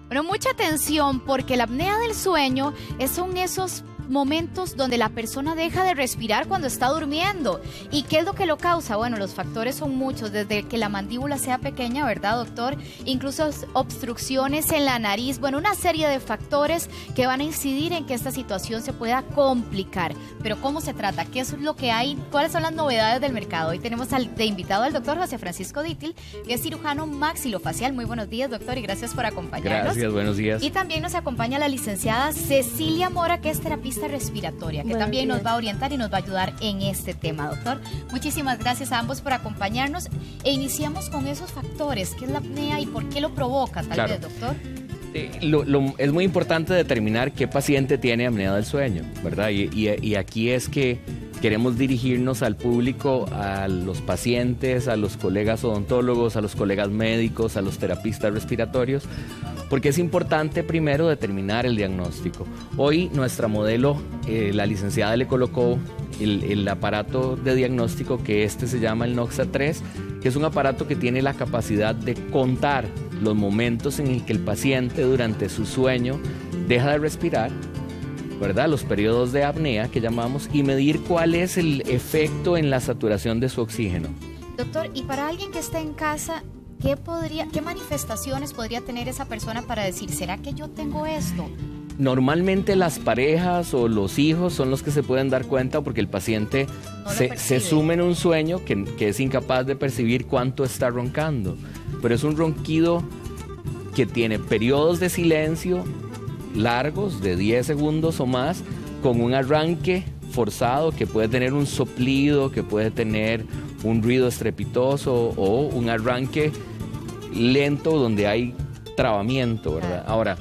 Bueno, mucha atención porque la apnea del sueño son esos momentos donde la persona deja de respirar cuando está durmiendo. ¿Y qué es lo que lo causa? Bueno, los factores son muchos, desde que la mandíbula sea pequeña, ¿verdad, doctor? Incluso obstrucciones en la nariz, bueno, una serie de factores que van a incidir en que esta situación se pueda complicar. Pero ¿cómo se trata? ¿Qué es lo que hay? ¿Cuáles son las novedades del mercado? Hoy tenemos de invitado al doctor José Francisco Dítil, que es cirujano maxilofacial. Muy buenos días, doctor, y gracias por acompañarnos. Gracias, buenos días. Y también nos acompaña la licenciada Cecilia Mora, que es terapista respiratoria, que también nos va a orientar y nos va a ayudar en este tema, doctor. Muchísimas gracias a ambos por acompañarnos e iniciamos con esos factores, ¿qué es la apnea y por qué lo provoca, tal vez, doctor? Es muy importante determinar qué paciente tiene apnea del sueño, ¿verdad? Y aquí es que queremos dirigirnos al público, a los pacientes, a los colegas odontólogos, a los colegas médicos, a los terapistas respiratorios, porque es importante primero determinar el diagnóstico. Hoy nuestra modelo, la licenciada le colocó el aparato de diagnóstico, que se llama el Noxa 3, que es un aparato que tiene la capacidad de contar los momentos en el que el paciente durante su sueño deja de respirar, ¿verdad? Los periodos de apnea que llamamos, y medir cuál es el efecto en la saturación de su oxígeno. Doctor, y para alguien que esté en casa, ¿qué manifestaciones podría tener esa persona para decir, ¿será que yo tengo esto? Normalmente las parejas o los hijos son los que se pueden dar cuenta, porque el paciente se sume en un sueño que es incapaz de percibir cuánto está roncando. Pero es un ronquido que tiene periodos de silencio largos, de 10 segundos o más, con un arranque forzado que puede tener un soplido, que puede tener un ruido estrepitoso o un arranque lento donde hay trabamiento, ¿verdad? Ahora,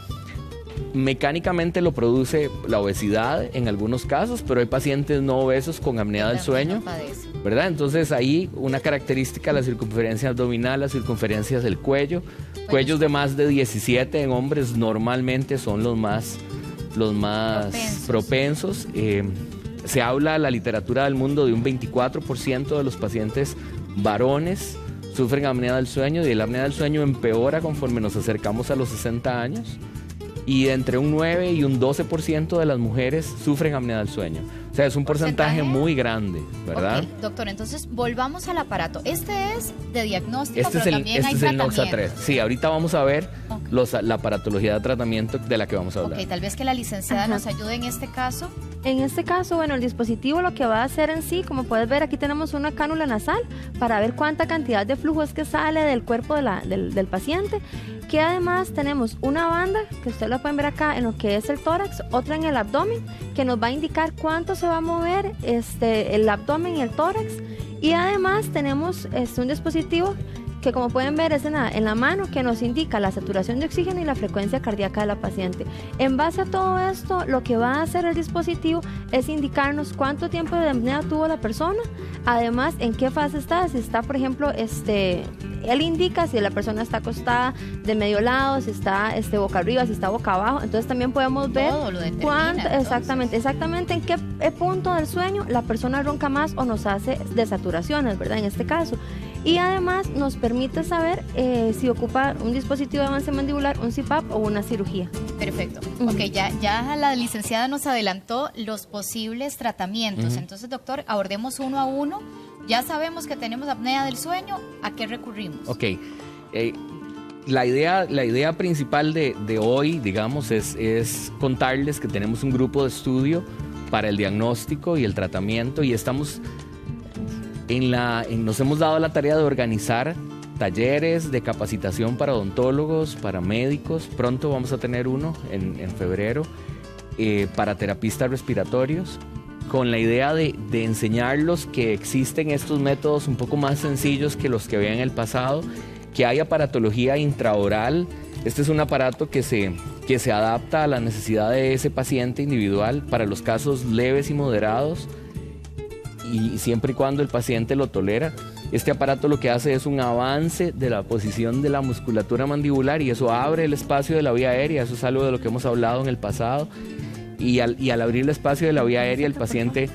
mecánicamente lo produce la obesidad en algunos casos, pero hay pacientes no obesos con apnea del sueño, ¿verdad? Entonces ahí una característica, la circunferencia abdominal, las circunferencias del cuello, cuellos de más de 17 en hombres normalmente son los más propensos. Se habla en la literatura del mundo de un 24% de los pacientes varones sufren apnea del sueño, y el apnea del sueño empeora conforme nos acercamos a los 60 años. Y entre un 9 y un 12% de las mujeres sufren apnea del sueño. O sea, es un porcentaje muy grande, ¿verdad? Okay, doctor, entonces volvamos al aparato. Este es de diagnóstico, pero también hay tratamiento. Este es el Noxa 3. Sí, ahorita vamos a ver la aparatología de tratamiento de la que vamos a hablar. Ok, tal vez que la licenciada nos ayude en este caso. En este caso, bueno, el dispositivo lo que va a hacer en sí, como puedes ver, aquí tenemos una cánula nasal para ver cuánta cantidad de flujo es que sale del cuerpo del paciente, que además tenemos una banda, que ustedes lo pueden ver acá en lo que es el tórax, otra en el abdomen, que nos va a indicar cuánto se va a mover el abdomen y el tórax, y además tenemos un dispositivo que, como pueden ver, es en la mano, que nos indica la saturación de oxígeno y la frecuencia cardíaca de la paciente. En base a todo esto, lo que va a hacer el dispositivo es indicarnos cuánto tiempo de apnea tuvo la persona, además en qué fase está, si está, por ejemplo, él indica si la persona está acostada de medio lado, si está boca arriba, si está boca abajo. Entonces también podemos ver cuánto, exactamente en qué punto del sueño la persona ronca más o nos hace desaturaciones, ¿verdad? En este caso. Y además nos permite saber si ocupa un dispositivo de avance mandibular, un CPAP o una cirugía. Perfecto. Ok, ya la licenciada nos adelantó los posibles tratamientos. Entonces, doctor, abordemos uno a uno. Ya sabemos que tenemos apnea del sueño, ¿a qué recurrimos? Ok, la idea principal de hoy, digamos, es contarles que tenemos un grupo de estudio para el diagnóstico y el tratamiento, y estamos nos hemos dado la tarea de organizar talleres de capacitación para odontólogos, para médicos. Pronto vamos a tener uno en febrero para terapistas respiratorios, con la idea de enseñarlos que existen estos métodos un poco más sencillos que los que había en el pasado, que hay aparatología intraoral. Este es un aparato que se adapta a la necesidad de ese paciente individual para los casos leves y moderados, y siempre y cuando el paciente lo tolera. Este aparato lo que hace es un avance de la posición de la musculatura mandibular, y eso abre el espacio de la vía aérea. Eso es algo de lo que hemos hablado en el pasado. Y al abrir el espacio de la vía aérea, el paciente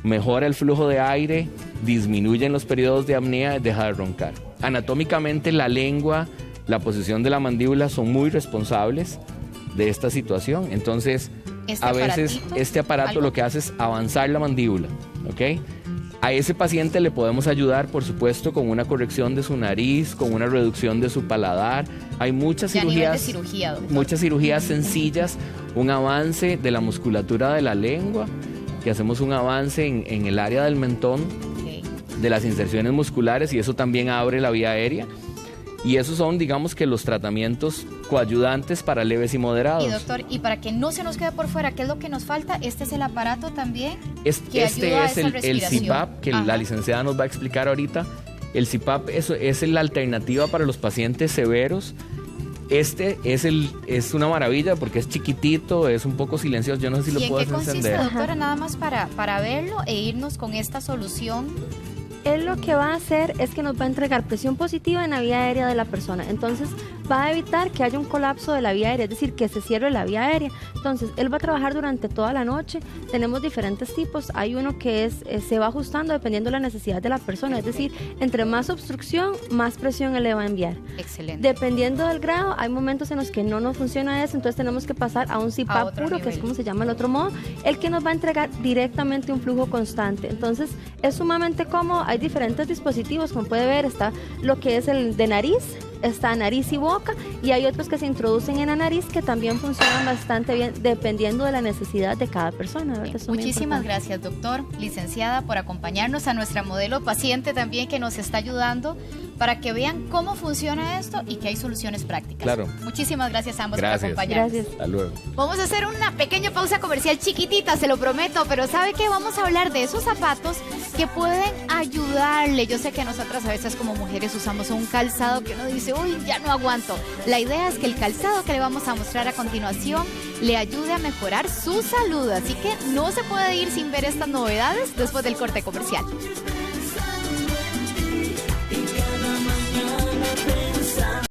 mejora el flujo de aire, disminuyen los periodos de apnea y deja de roncar. Anatómicamente, la lengua la posición de la mandíbula son muy responsables de esta situación. Entonces, a veces este aparato lo que hace es avanzar la mandíbula, ¿ok? A ese paciente le podemos ayudar, por supuesto, con una corrección de su nariz, con una reducción de su paladar. Hay muchas cirugías sencillas, un avance de la musculatura de la lengua, que hacemos un avance en el área del mentón, de las inserciones musculares, y eso también abre la vía aérea. Y esos son, digamos, que los tratamientos coayudantes para leves y moderados. Y doctor, y para que no se nos quede por fuera, ¿qué es lo que nos falta? Este es el aparato también que ayuda a esa respiración. El CPAP, que la licenciada nos va a explicar ahorita. El CPAP es la alternativa para los pacientes severos. Este es una maravilla porque es chiquitito, es un poco silencioso. Yo no sé si lo puedes encender. ¿Y en qué consiste, doctora? Nada más para verlo e irnos con esta solución. Él lo que va a hacer es que nos va a entregar presión positiva en la vía aérea de la persona. Entonces va a evitar que haya un colapso de la vía aérea, es decir, que se cierre la vía aérea. Entonces él va a trabajar durante toda la noche. Tenemos diferentes tipos. Hay uno que se va ajustando dependiendo de la necesidad de la persona. Es decir, entre más obstrucción, más presión él le va a enviar. Excelente. Dependiendo del grado, hay momentos en los que no nos funciona eso, entonces tenemos que pasar a un CPAP puro, nivel, que es como se llama el otro modo, el que nos va a entregar directamente un flujo constante. Entonces es sumamente cómodo. Hay diferentes dispositivos, como puede ver, está lo que es el de nariz, está nariz y boca, y hay otros que se introducen en la nariz que también funcionan bastante bien dependiendo de la necesidad de cada persona. Muchísimas gracias, doctor, licenciada, por acompañarnos, a nuestra modelo paciente también, que nos está ayudando para que vean cómo funciona esto y que hay soluciones prácticas. Claro. Muchísimas gracias a ambos por acompañarnos. Gracias. Hasta luego. Vamos a hacer una pequeña pausa comercial chiquitita, se lo prometo, pero ¿sabe qué? Vamos a hablar de esos zapatos que pueden ayudarle. Yo sé que nosotras a veces como mujeres usamos un calzado que uno dice, uy, ya no aguanto. La idea es que el calzado que le vamos a mostrar a continuación le ayude a mejorar su salud. Así que no se puede ir sin ver estas novedades después del corte comercial.